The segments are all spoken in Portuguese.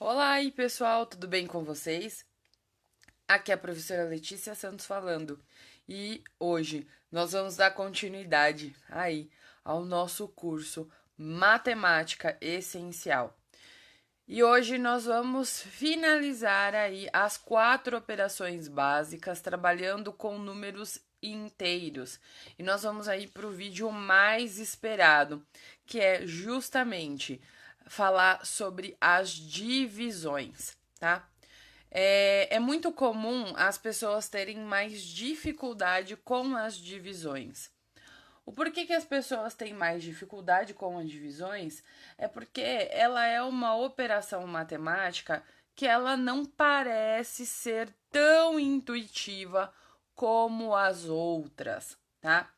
Olá aí, pessoal, tudo bem com vocês? Aqui é a professora Letícia Santos falando. E hoje nós vamos dar continuidade aí ao nosso curso Matemática Essencial. E hoje nós vamos finalizar aí as 4 operações básicas trabalhando com números inteiros. E nós vamos aí para o vídeo mais esperado, que é justamente falar sobre as divisões, tá? É muito comum as pessoas terem mais dificuldade com as divisões. O porquê que as pessoas têm mais dificuldade com as divisões é porque ela é uma operação matemática que ela não parece ser tão intuitiva como as outras, tá?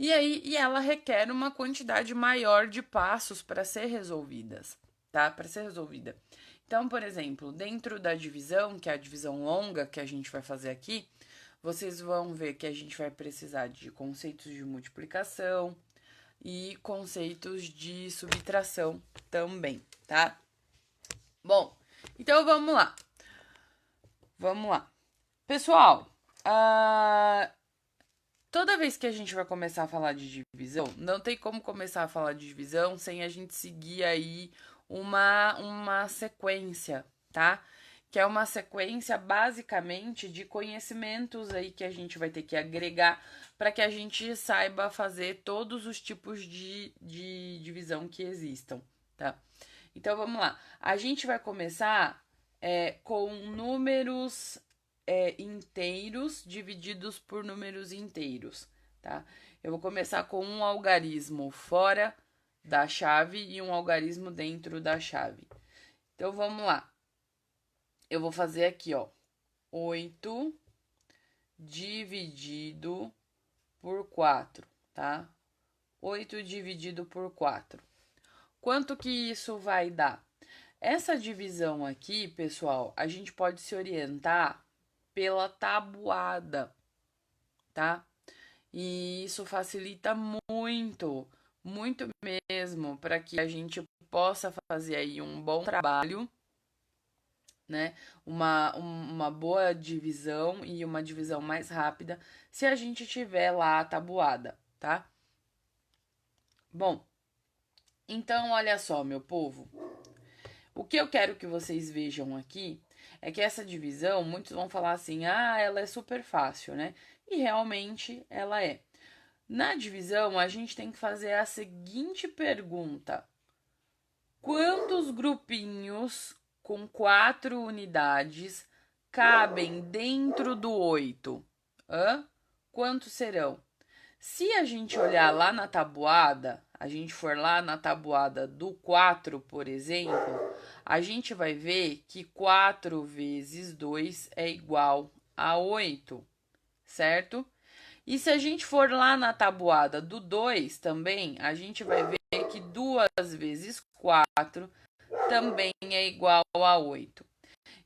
E ela requer uma quantidade maior de passos para ser resolvidas, tá? Para ser resolvida. Então, por exemplo, dentro da divisão, que é a divisão longa que a gente vai fazer aqui, vocês vão ver que a gente vai precisar de conceitos de multiplicação e conceitos de subtração também, tá? Bom, então vamos lá. Vamos lá. Pessoal, toda vez que a gente vai começar a falar de divisão, não tem como começar a falar de divisão sem a gente seguir aí uma sequência, tá? Que é uma sequência basicamente de conhecimentos aí que a gente vai ter que agregar para que a gente saiba fazer todos os tipos de divisão que existam, tá? Então vamos lá. A gente vai começar com números inteiros divididos por números inteiros, tá? Eu vou começar com um algarismo fora da chave e um algarismo dentro da chave. Então vamos lá. Eu vou fazer aqui, ó, 8 dividido por 4, tá? 8 dividido por 4. Quanto que isso vai dar? Essa divisão aqui, pessoal, a gente pode se orientar pela tabuada, tá? E isso facilita muito, muito mesmo, para que a gente possa fazer aí um bom trabalho, né? Uma boa divisão e uma divisão mais rápida, se a gente tiver lá a tabuada, tá? Bom, então olha só, meu povo. O que eu quero que vocês vejam aqui é que essa divisão, muitos vão falar assim, ela é super fácil, né? E realmente ela é. Na divisão, a gente tem que fazer a seguinte pergunta: quantos grupinhos com 4 unidades cabem dentro do 8? Quantos serão? Se a gente olhar lá na tabuada, a gente for lá na tabuada do 4, por exemplo, a gente vai ver que 4 vezes 2 é igual a 8, certo? E se a gente for lá na tabuada do 2 também, a gente vai ver que 2 vezes 4 também é igual a 8.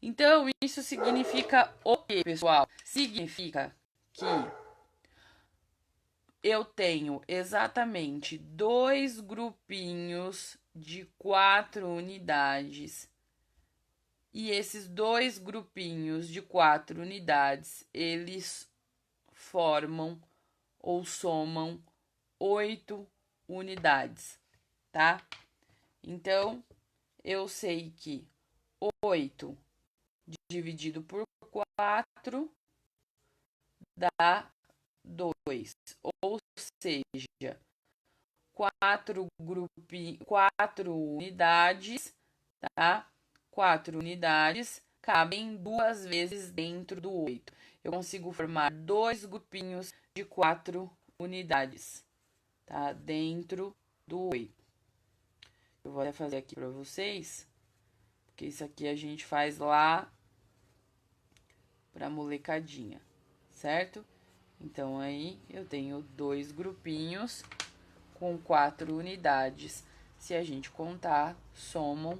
Então, isso significa o quê, pessoal? Significa que eu tenho exatamente 2 grupinhos de 4 unidades. E esses 2 grupinhos de 4 unidades, eles formam ou somam 8 unidades, tá? Então, eu sei que 8 dividido por 4 dá 2, ou seja, 4 unidades, tá? 4 unidades cabem 2 vezes dentro do 8. Eu consigo formar 2 grupinhos de 4 unidades, tá? Dentro do 8. Eu vou até fazer aqui para vocês, porque isso aqui a gente faz lá para molecadinha, certo? Então, aí eu tenho 2 grupinhos com 4 unidades. Se a gente contar, somam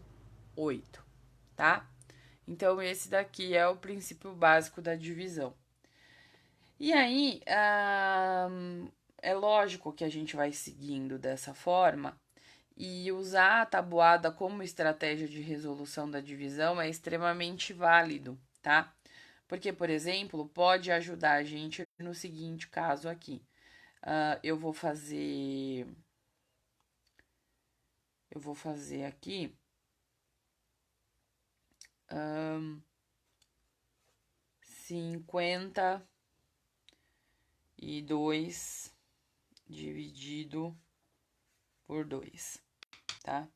8, tá? Então, esse daqui é o princípio básico da divisão. E aí, é lógico que a gente vai seguindo dessa forma E usar a tabuada como estratégia de resolução da divisão é extremamente válido, tá? Porque, por exemplo, pode ajudar a gente no seguinte caso aqui. Eu vou fazer aqui 52 dividido por 2, tá?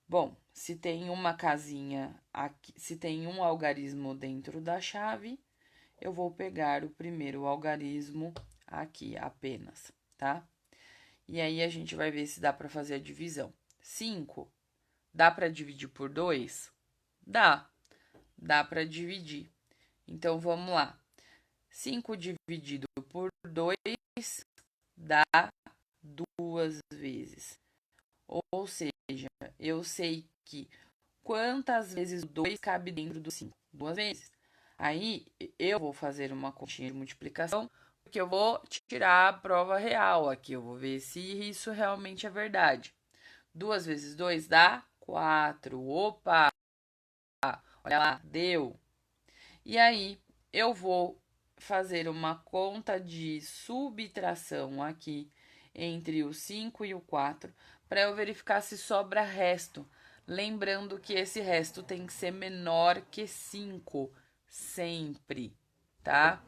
Bom, se tem uma casinha aqui, se tem um algarismo dentro da chave, eu vou pegar o primeiro algarismo aqui apenas, tá? E aí a gente vai ver se dá para fazer a divisão. 5, dá para dividir por 2? Dá para dividir. Então, vamos lá. 5 dividido por 2 dá 2 vezes. Ou seja, eu sei que quantas vezes o 2 cabe dentro do 5? 2 vezes. Aí, eu vou fazer uma continha de multiplicação, porque eu vou tirar a prova real aqui. Eu vou ver se isso realmente é verdade. 2 vezes 2 dá 4. Opa! Olha lá, deu. E aí, eu vou fazer uma conta de subtração aqui entre o 5 e o 4 para eu verificar se sobra resto. Lembrando que esse resto tem que ser menor que 5, sempre, tá?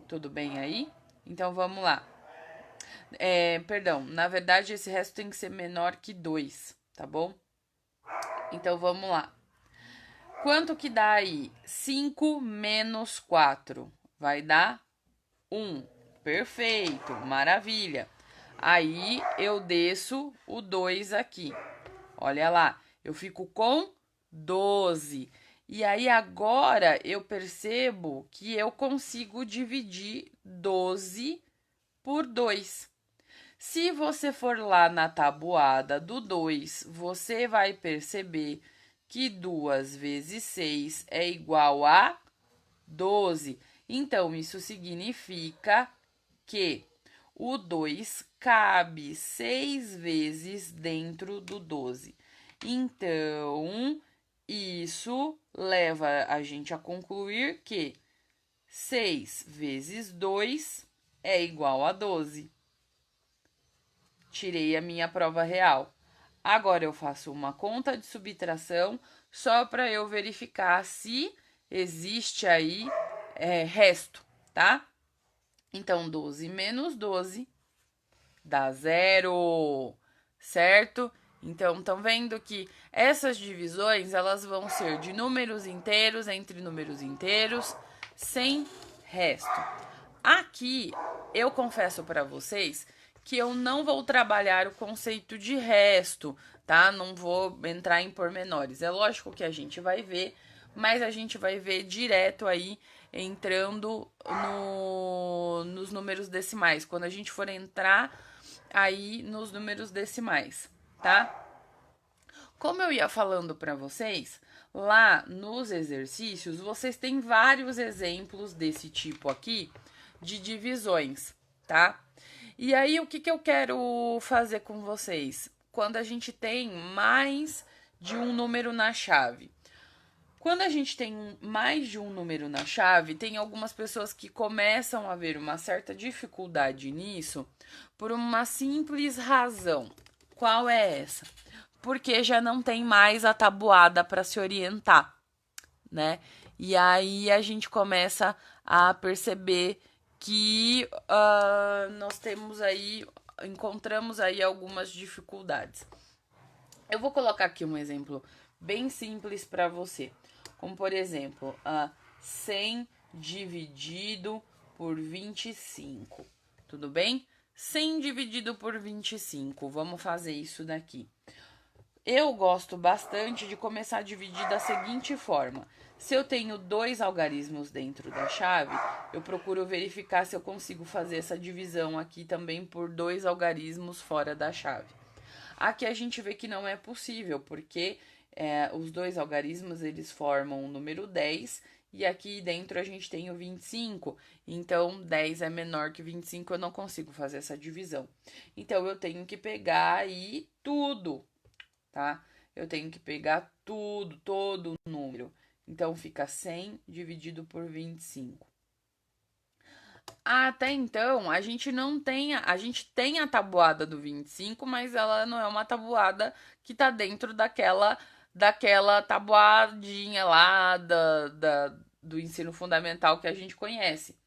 Tudo bem aí? Então, vamos lá. Perdão, na verdade, esse resto tem que ser menor que 2, tá bom? Então, vamos lá. Quanto que dá aí? 5 menos 4 vai dar 1. Perfeito, maravilha. Aí eu desço o 2 aqui. Olha lá, eu fico com 12. E aí agora eu percebo que eu consigo dividir 12 por 2. Se você for lá na tabuada do 2, você vai perceber que 2 vezes 6 é igual a 12. Então, isso significa que o 2 cabe 6 vezes dentro do 12. Então, isso leva a gente a concluir que 6 vezes 2 é igual a 12. Tirei a minha prova real. Agora eu faço uma conta de subtração só para eu verificar se existe aí resto, tá? Então, 12 menos 12 dá 0, certo? Então, estão vendo que essas divisões, elas vão ser de números inteiros entre números inteiros, sem resto. Aqui, eu confesso para vocês que eu não vou trabalhar o conceito de resto, tá? Não vou entrar em pormenores. É lógico que a gente vai ver, mas a gente vai ver direto aí entrando nos números decimais. Quando a gente for entrar aí nos números decimais, tá? Como eu ia falando para vocês, lá nos exercícios, vocês têm vários exemplos desse tipo aqui de divisões, tá? E aí, o que eu quero fazer com vocês? Quando a gente tem mais de um número na chave. Quando a gente tem mais de um número na chave, tem algumas pessoas que começam a ver uma certa dificuldade nisso por uma simples razão. Qual é essa? Porque já não tem mais a tabuada para se orientar, né? E aí a gente começa a perceber que nós encontramos aí algumas dificuldades. Eu vou colocar aqui um exemplo bem simples para você, como por exemplo, 100 dividido por 25, tudo bem? 100 dividido por 25, vamos fazer isso daqui. Eu gosto bastante de começar a dividir da seguinte forma. Se eu tenho 2 algarismos dentro da chave, eu procuro verificar se eu consigo fazer essa divisão aqui também por 2 algarismos fora da chave. Aqui a gente vê que não é possível, porque os dois algarismos, eles formam o número 10, e aqui dentro a gente tem o 25. Então, 10 é menor que 25, eu não consigo fazer essa divisão. Então, eu tenho que pegar aí tudo, tá? Eu tenho que pegar tudo, todo o número. Então, fica 100 dividido por 25. Até então, a gente não tem, a gente tem a tabuada do 25, mas ela não é uma tabuada que tá dentro daquela tabuadinha lá do ensino fundamental que a gente conhece.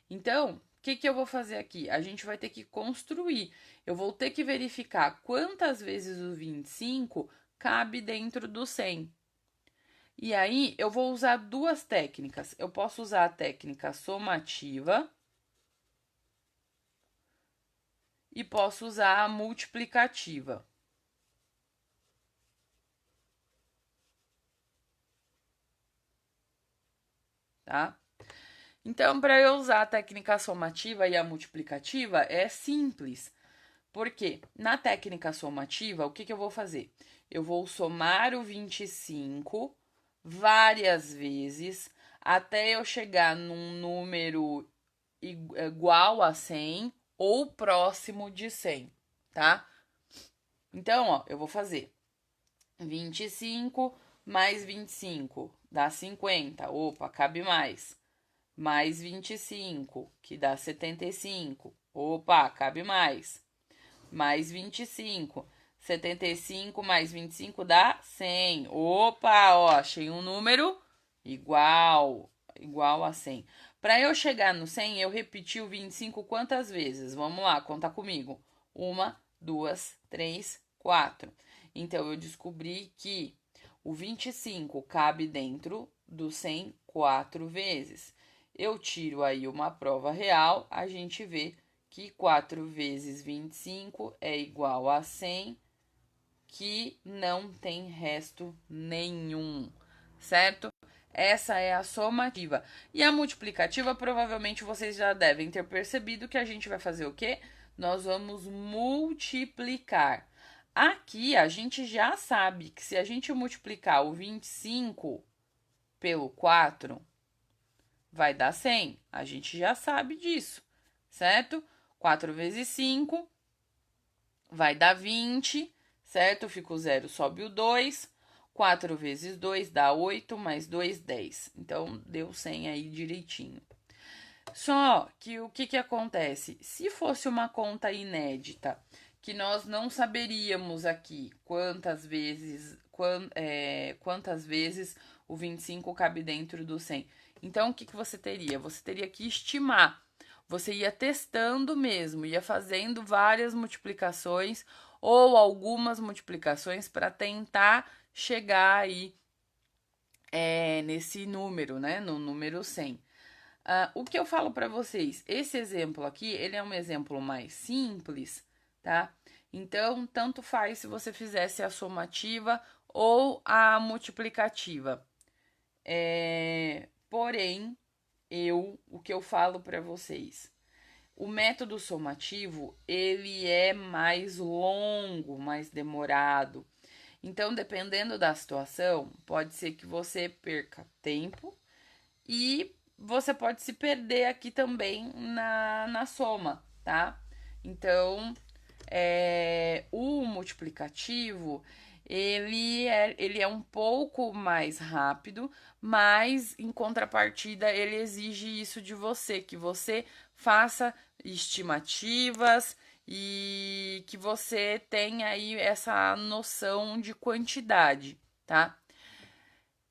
Então, o que eu vou fazer aqui? A gente vai ter que construir. Eu vou ter que verificar quantas vezes o 25 cabe dentro do 100. E aí, eu vou usar duas técnicas. Eu posso usar a técnica somativa e posso usar a multiplicativa. Tá? Então, para eu usar a técnica somativa e a multiplicativa, é simples. Porque na técnica somativa, o que eu vou fazer? Eu vou somar o 25 várias vezes até eu chegar num número igual a 100 ou próximo de 100, tá? Então, ó, eu vou fazer 25 mais 25 dá 50. Opa, cabe mais. Mais 25, que dá 75. Opa, cabe mais. Mais 25. 75 mais 25 dá 100. Opa, ó, achei um número igual a 100. Para eu chegar no 100, eu repeti o 25 quantas vezes? Vamos lá, conta comigo. Uma, duas, três, quatro. Então, eu descobri que o 25 cabe dentro do 100 quatro vezes. Eu tiro aí uma prova real, a gente vê que 4 vezes 25 é igual a 100, que não tem resto nenhum, certo? Essa é a somativa. E a multiplicativa, provavelmente vocês já devem ter percebido que a gente vai fazer o quê? Nós vamos multiplicar. Aqui a gente já sabe que se a gente multiplicar o 25 pelo 4, vai dar 100. A gente já sabe disso, certo? 4 vezes 5 vai dar 20, certo? Fica o 0, sobe o 2. 4 vezes 2 dá 8, mais 2, 10. Então, deu 100 aí direitinho. Só que o que acontece? Se fosse uma conta inédita, que nós não saberíamos aqui quantas vezes o 25 cabe dentro do 100. Então, o que você teria? Você teria que estimar. Você ia testando mesmo, ia fazendo várias multiplicações ou algumas multiplicações para tentar chegar aí nesse número, né? No número 100. O que eu falo para vocês? Esse exemplo aqui, ele é um exemplo mais simples, tá? Então, tanto faz se você fizesse a somativa ou a multiplicativa. Porém, o que eu falo para vocês? O método somativo, ele é mais longo, mais demorado. Então, dependendo da situação, pode ser que você perca tempo e você pode se perder aqui também na soma, tá? Então, o multiplicativo, ele é um pouco mais rápido, mas em contrapartida ele exige isso de você, que você faça estimativas e que você tenha aí essa noção de quantidade, tá?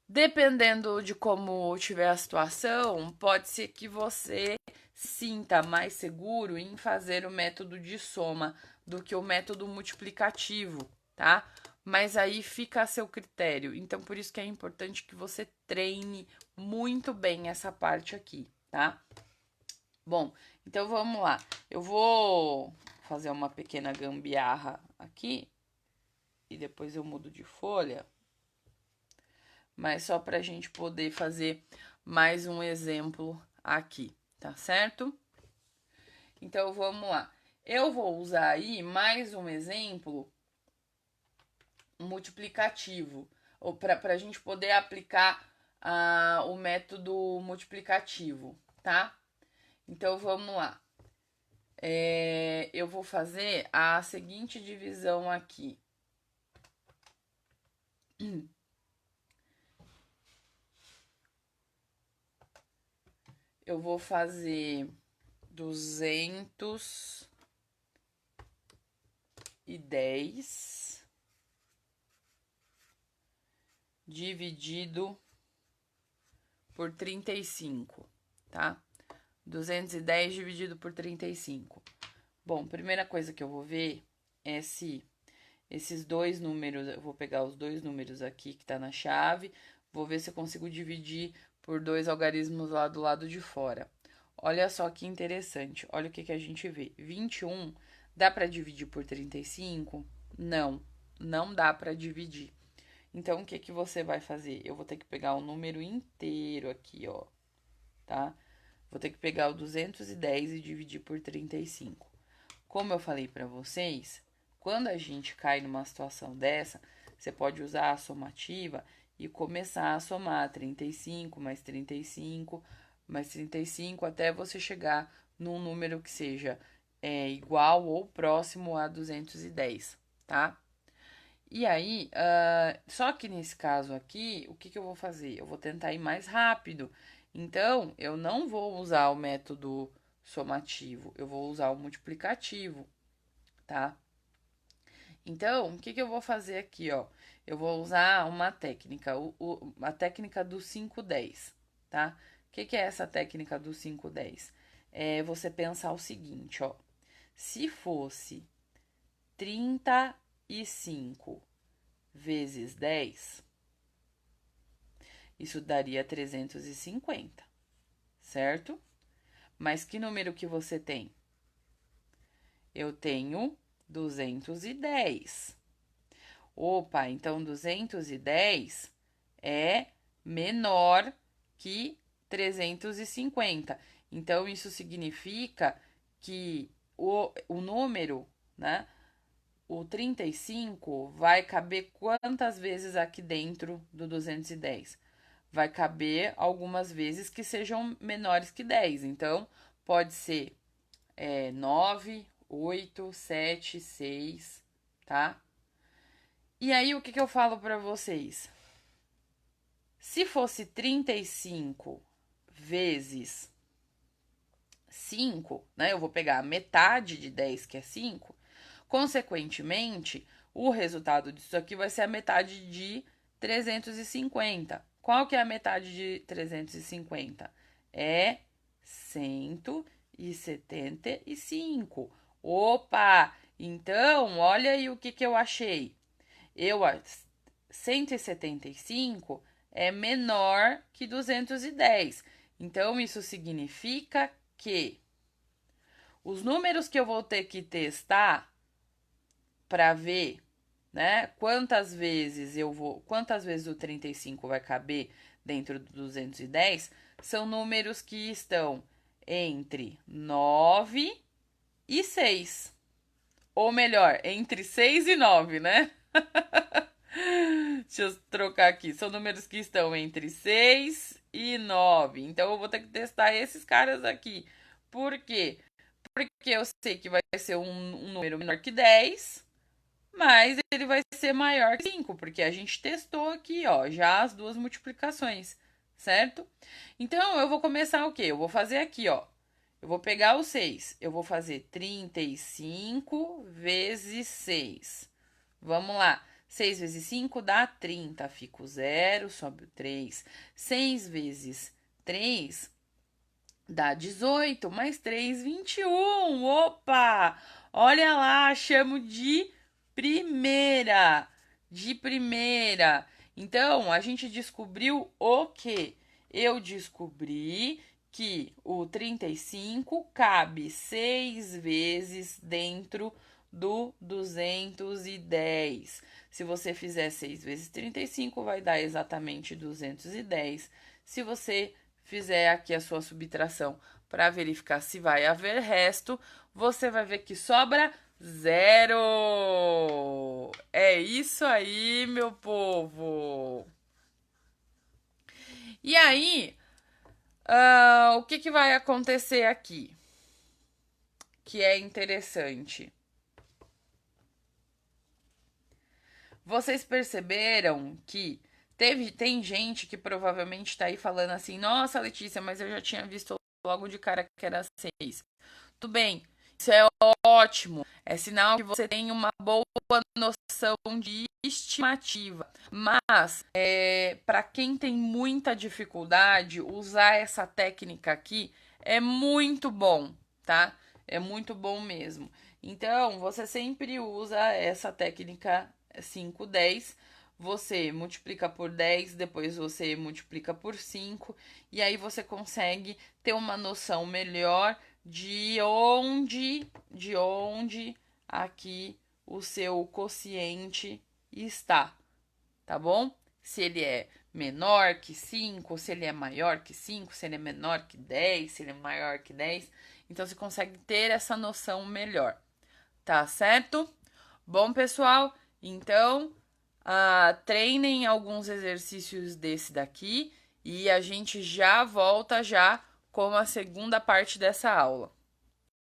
Dependendo de como tiver a situação, pode ser que você sinta mais seguro em fazer o método de soma do que o método multiplicativo, tá? Mas aí fica a seu critério. Então, por isso que é importante que você treine muito bem essa parte aqui, tá? Bom, então vamos lá. Eu vou fazer uma pequena gambiarra aqui e depois eu mudo de folha, mas só para a gente poder fazer mais um exemplo aqui, tá certo? Então vamos lá. Eu vou usar aí mais um exemplo multiplicativo. para a gente poder aplicar o método multiplicativo, tá? Então, vamos lá. Eu vou fazer a seguinte divisão aqui. Eu vou fazer 210 dividido por 35, tá? 210 dividido por 35. Bom, primeira coisa que eu vou ver é se esses dois números, eu vou pegar os dois números aqui que tá na chave, vou ver se eu consigo dividir por dois algarismos lá do lado de fora. Olha só que interessante, olha o que a gente vê. 21, dá para dividir por 35? Não, não dá para dividir. Então, o que você vai fazer? Eu vou ter que pegar o número inteiro aqui, ó, tá? Vou ter que pegar o 210 e dividir por 35. Como eu falei para vocês, quando a gente cai numa situação dessa, você pode usar a somativa e começar a somar 35 mais 35 mais 35 até você chegar num número que seja igual ou próximo a 210, tá? E aí, só que nesse caso aqui, o que eu vou fazer? Eu vou tentar ir mais rápido. Então, eu não vou usar o método somativo, eu vou usar o multiplicativo, tá? Então, o que eu vou fazer aqui, ó? Eu vou usar uma técnica, a técnica do 5-10, tá? O que é essa técnica do 5-10? É você pensar o seguinte, ó. Se fosse 35 vezes 10, isso daria 350, certo? Mas que número que você tem? Eu tenho 210. Opa, então 210 é menor que 350. Então, isso significa que o número, né? O 35 vai caber quantas vezes aqui dentro do 210? Vai caber algumas vezes que sejam menores que 10. Então, pode ser 9, 8, 7, 6, tá? E aí, o que eu falo para vocês? Se fosse 35 vezes 5, né? Eu vou pegar a metade de 10, que é 5. Consequentemente, o resultado disso aqui vai ser a metade de 350. Qual que é a metade de 350? É 175. Opa! Então, olha aí o que eu achei. 175 é menor que 210. Então, isso significa que os números que eu vou ter que testar para ver, né, quantas vezes o 35 vai caber dentro do 210, são números que estão entre 9 e 6. Ou melhor, entre 6 e 9, né? Deixa eu trocar aqui. São números que estão entre 6 e 9. Então, eu vou ter que testar esses caras aqui. Por quê? Porque eu sei que vai ser um número menor que 10, mas ele vai ser maior que 5, porque a gente testou aqui, ó, já as duas multiplicações, certo? Então, eu vou começar o quê? Eu vou fazer aqui, ó. Eu vou pegar o 6. Eu vou fazer 35 vezes 6. Vamos lá. 6 vezes 5 dá 30. Fica o 0, sobe o 3. 6 vezes 3 dá 18. Mais 3, 21. Opa! Olha lá, chamo de primeira. De primeira. Então, a gente descobriu o quê? Eu descobri que o 35 cabe 6 vezes dentro do 210. Se você fizer 6 vezes 35, vai dar exatamente 210. Se você fizer aqui a sua subtração para verificar se vai haver resto, você vai ver que sobra 0. É isso aí, meu povo. E aí, o que vai acontecer aqui? Que é interessante. Vocês perceberam que tem gente que provavelmente tá aí falando assim: nossa, Letícia, mas eu já tinha visto logo de cara que era 6. Tudo bem, isso é ótimo. É sinal que você tem uma boa noção de estimativa. Mas, para quem tem muita dificuldade, usar essa técnica aqui é muito bom, tá? É muito bom mesmo. Então, você sempre usa essa técnica 5, 10. Você multiplica por 10, depois você multiplica por 5, e aí você consegue ter uma noção melhor de onde aqui o seu quociente está, tá bom? Se ele é menor que 5, se ele é maior que 5, se ele é menor que 10, se ele é maior que 10. Então você consegue ter essa noção melhor, tá certo? Bom, pessoal, então treinem alguns exercícios desse daqui e a gente já volta já com a segunda parte dessa aula.